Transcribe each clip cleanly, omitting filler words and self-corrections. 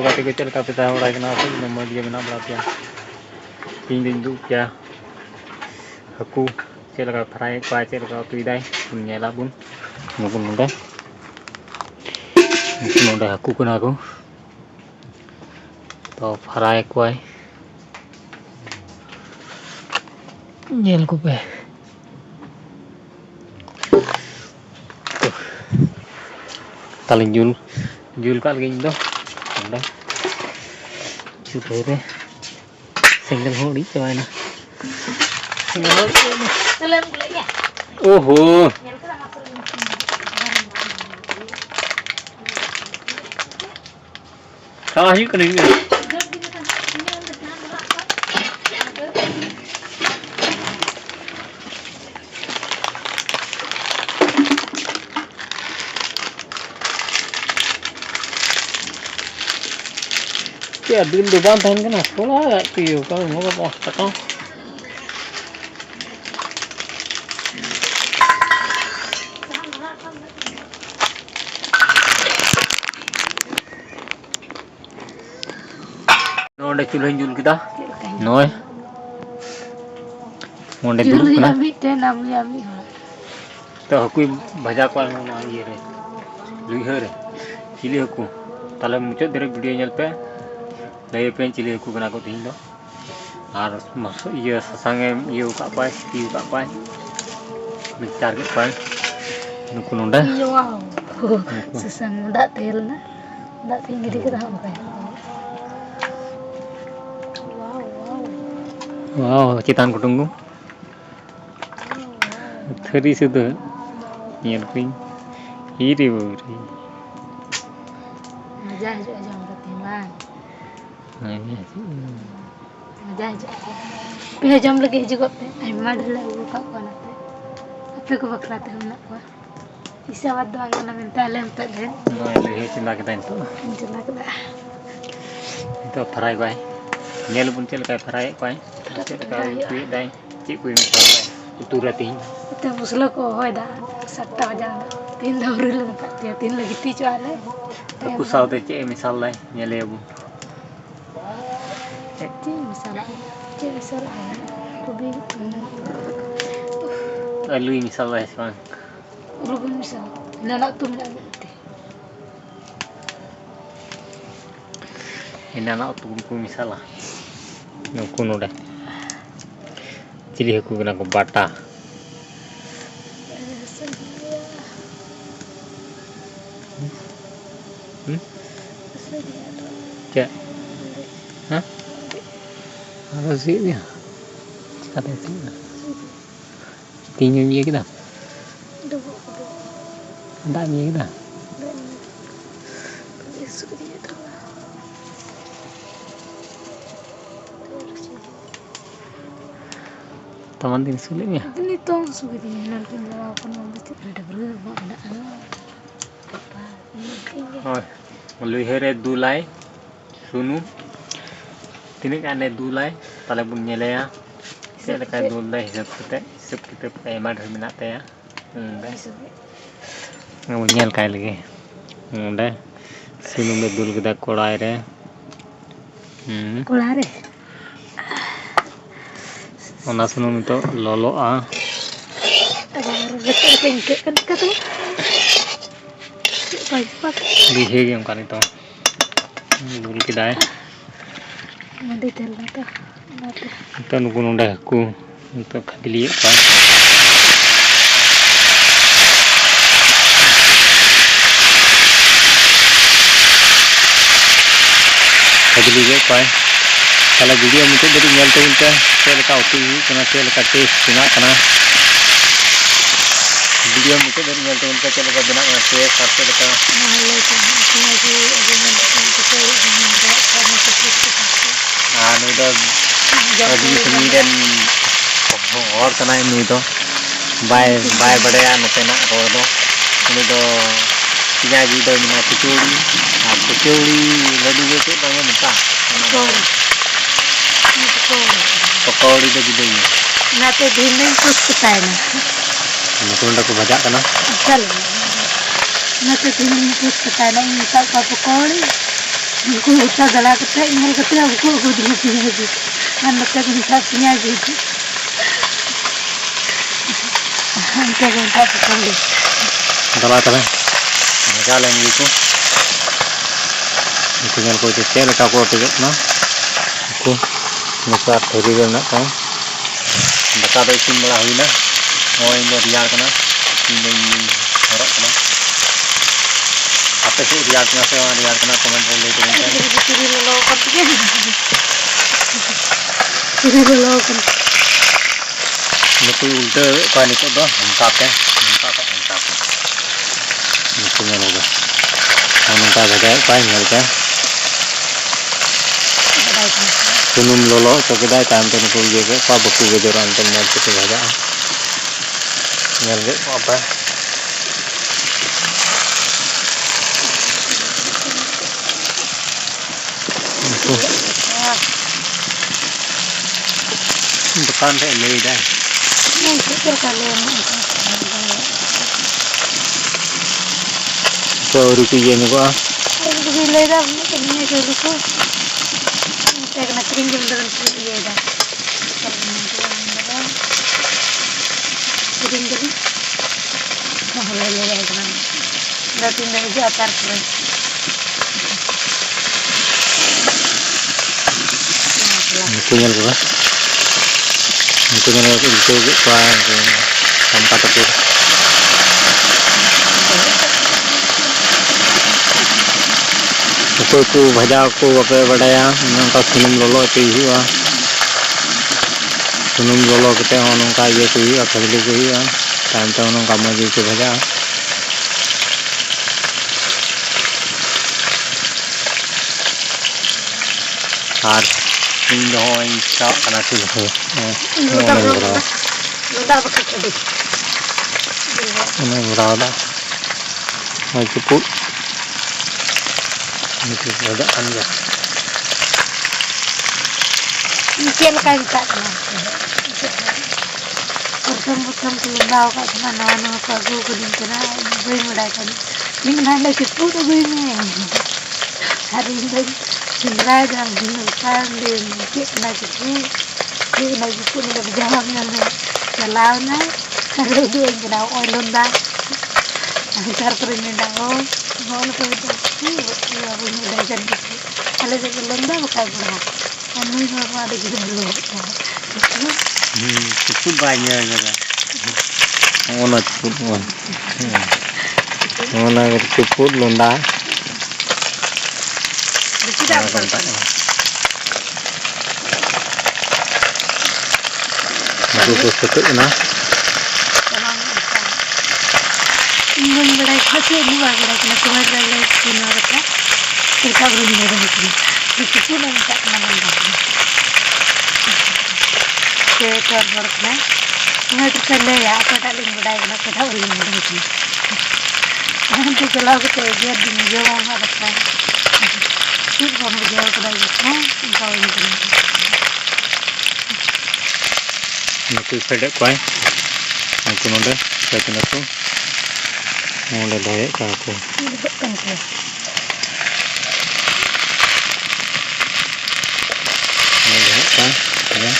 गाते को चल का पिता हो रहा है ना तो नंबर दिए बना बढ़ाते हैं 3 दिन दू क्या हकू चल का फ्राई पाए चल का तुई दाई punya labun nunggu nunda hकू को ना को तो फ्राई कोई nyel ko pe taling jul ka lagi do nda chu re single ho đi cho anh single ho oho sao hiu cái này ya dulu depan tahun kan sekolah tuh kalau mau apa tak nonde chulhan jul kita noy nonde dulu kena तो हकू भजा को ये रे लुइहर चिली हकू ताले मुझे देर वीडियो नेल पे लय पे चिली हकू कना को तीन दो और ये ससांगे ये का पाए ती का पाए मिक्सर के पाए नुकु नोंडा वाओ ससांग दा तेल ना दा तीन गिरी के हम पे वाव चितान को tunggu थरी सुध nyel ping iri buri manja aja jam ketimbang manja aja pe jam lagi juga pe ai madla buka ko na pe ko bakra te na ko isa wad doang na minta lem ta den no le cinta kita itu fry bai nyel pun cel kai fry bai cel kai kui dai ci kui misal itu rating itu muslo ko hoy da 7 bajang 3 dauri lu dia 3 lagi ti chale aku saute ce misal lai nyele bu ti misal ko bi lui misal lai san rugun misal nana tum na ti inana tu misal lah nuku no deh cili aku kena ko bata क्या हाँ harus sih ya kata sih tinggal dia kita ada dia kita teman tin sulitnya ini tong sulit ini nanti lawan nanti ada berapa ada oh melalui hari dulai sunu tinik ane dulai tale pun nyele ya saya lekai dulai hisap kita pakai emad minat ya nggak nyel kai lagi udah sunu me dul kita kolai re ona sunu itu lolo a lihe yang kan itu dulu kita nanti tel nata kita nunggu nunda aku untuk kadili apa kadili apa kalau video mungkin dari nyal tu kita saya kau tu kena saya kata tengah kena video mungkin dari nyal tu kita saya kata benar kena saya satu kata anu dah jadi sembilan orang kena ini tu bay berdaya nanti nak orang tu ini tu tiga juta lima kecuri ladu itu banyak mentah pokoknya itu juga ini nanti dinding terus kita ini itu udah aku baca kan nanti dinding terus kita ini minta pokoknya Aku bisa galak kita ini kita aku dulu punya aja. Kan kita bisa punya aja. Kita kita sekali. Galak kan? Jalan gitu. Itu yang kau cek letak kau tu na. Aku masa hari ni nak kan. Baka tu isim melalui na. Oh ini riak kan? Ini orang kan? Apa sih riak na? Saya riak na komen boleh tu kan? Kiri lo kan? Kiri lo kan? Itu ulte kau ni tu dah entah kan? Entah. Itu yang logo. Entah ada apa yang ada. Sunum lolo so kedai tanten ko ye ke pa buku ke joran tan mo ke baja nyal ge apa dukan se le dai so rupiye ni ko le da ni dulu ko एक ना क्रीम जम दरन ये दा क्रीम जम हो ले एकदम दो तीन दिन जो अचार कर kunyal ko kunyal ko itu ko tempat itu itu tu bhaja ko bape badaya nongka sunum lolo tu huwa sunum lolo kete nongka ye tu huwa khadli ko huwa tanto nongka maji ko bhaja ar indo insa kana sil ho luda bakal jadi ini berada mau cukup itu ada anja Mungkin kan tak kena. Pertama belum tahu kat mana aku kudin kena gue mulai kan. Ini mana cepu tu gue ni. Hari ini sendiri jangan gunakan dia mungkin nak cepu. Dia nak cepu ni dah berjalan ni. Kalau na kalau dia kena oilon dah. Antar pergi dah oh. Mau nak pergi ya gue mulai jadi. Kalau jadi lenda bukan berat. Anu sama ada gitu dulu. Cukup banyak juga. Mana cukup mana? Mana cukup londa? Tidak betul. Aku sesuatu na. Ingin berada di mana kita cuma berada di mana kita berada di sini. Itu pun tak mana-mana. Ketor berkena, nanti kena ya, kita lagi berada di kita berada di sini. Nanti kalau kita jadi di Jawa mana kan? Itu kamu Jawa berada di sana, kau ini kan? Nanti sedek kau, nanti nonde, saya tu nanti, nonde dah aku. Kan, ya.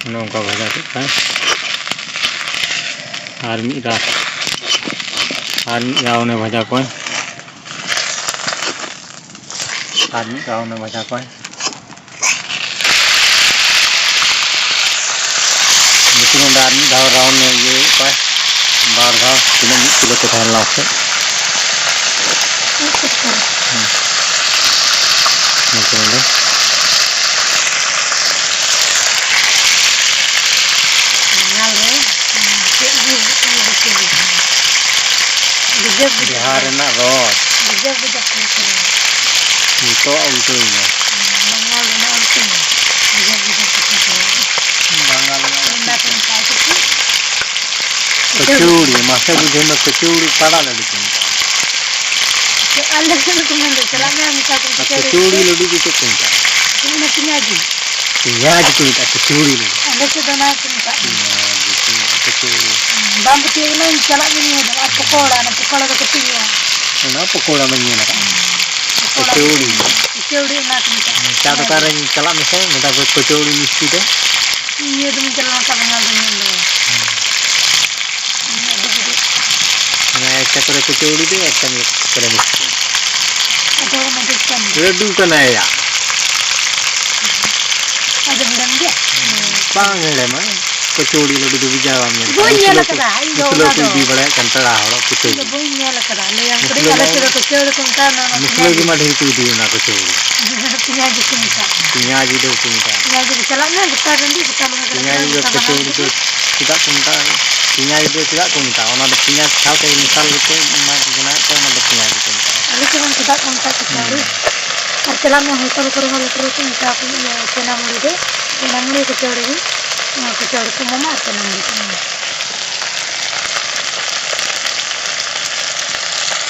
Nongka baca tu kan. Army kau ne baca kau. Army kau ne baca kau. Betul nonda army kau round ne ye kau. Bar kau, kilo tu kan lauk se. Betul nonda. Bihar nak road. Bijak ni. Itu ultunya. Bangal na ultu. Bijak ni. Bangal na. Nak tempat itu. Kecuri, masa bukan nak kecuri pada lagi tu. Allah tu kumanda. Selama yang kita Kecuri lagi itu kunci. Ini nak penyaji. Penyaji tu kita kecuri lagi. Allah tu dah nak tempat. Kecuri. Bambu tiada ni jalan ni ada. Apa kola tu ketiga. Kenapa kola menyenangkan? Kecuri. Kecuri nak minta. Cara cara celak misalnya minta kecuri mesti deh. Iya tu minta nak kenal dengan dia. Nah, cara kecuri tu akan kena mesti. Ada orang macam ni. Redu kena ya. Ada orang dia. Bang lemah. Kecuri lalu tu bijawan ni. Bunyi lah kerana. Kalau tu di balik kantara orang kecuri. Bunyi lah kerana yang kedua kalau kita kecuri kita nak. Mesti lagi macam itu dia nak kecuri. Penyaji kita. Penyaji tu kita. Penyaji jalannya kita nanti kita mengenai. Penyaji tu kecuri tu tidak kita. Penyaji tu tidak kita. Orang ada penyaji tahu kayak misal itu macam mana tu ada penyaji kita. Lalu kita tidak kontak kecuri. Jalannya hotel kalau kita punya penamuri deh. Penamuri kecuri. Kecuri tu mama penamuri.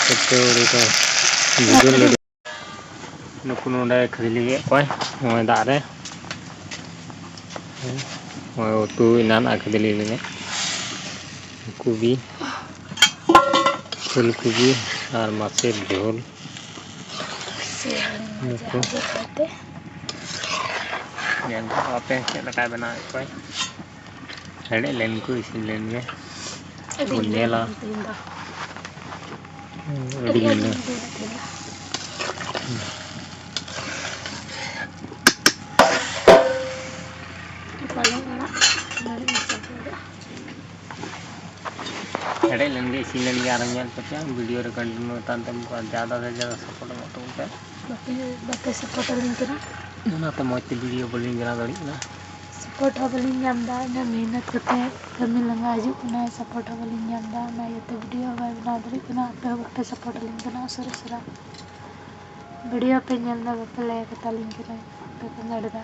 Kecuri tu. Jujur. Nukun udah keliling apa? Mau dah ada. Mau tu inan aku keliling ni. Kubi, full और मछली झोल yang apa yang kita bina itu ada lenku isi lennya punya lah begini ada lengi isi lennya orangnya pecah video recording tanpa ज़्यादा से ज़्यादा सपोर्ट मत उनका बाकी support link ना ना तो मौत वीडियो बोलिंग जना गड़ी ना सपोर्ट लिंक जामदा ना मेहनत करते कमी लंगा आजू ना सपोर्ट लिंक जामदा ना ये तो वीडियो बाय बना दरी ना पे वक्त सपोर्ट लिंक ना सर वीडियो पे जल्दा बपले कता लिंक ना पे कंगड़दा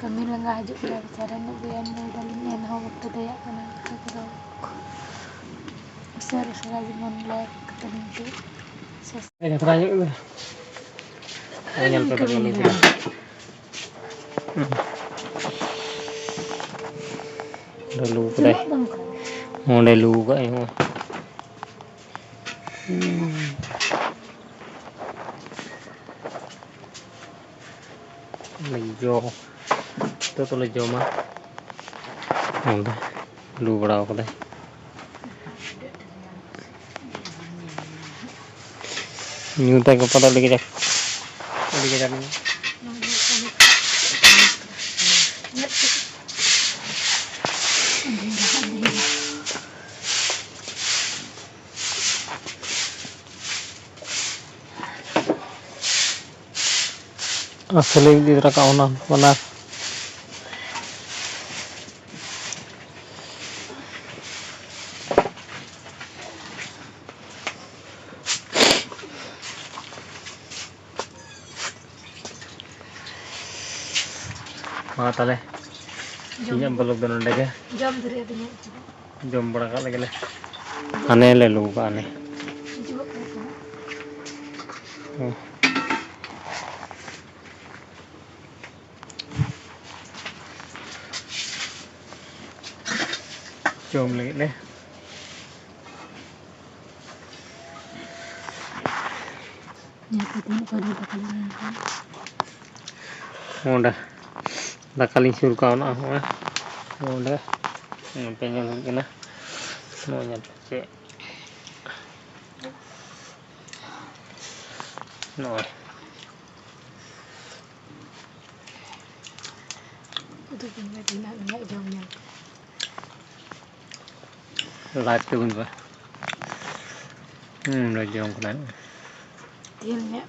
कमी लंगा आजू ना बेचारा ने बयान में डालिंग ना हो वक्त दया ना करो सर मन लाइक कता link ini terakhir itu nyampe dulu itu udah lupa deh mau udah lupa ya lejo itu tuh lejo mah udah lupa apa deh nyutai kepada lagi dah ni asli di rakaman benar mata leh ini belum benar lagi jam dari adanya jam berapa lagi leh aneh leh lupa aneh jom lagi leh udah kali suruh kau nak udah pengen kena mau nyampe no itu benar enggak jamnya live tu pun bah dah jam kena diamnya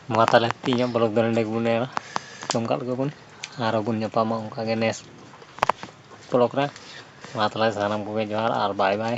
mata leh tinya belok dari naik bunera tongkat ke pun harapun nyapa mau kagenes pelok na mata leh sanam kuke juara bye bye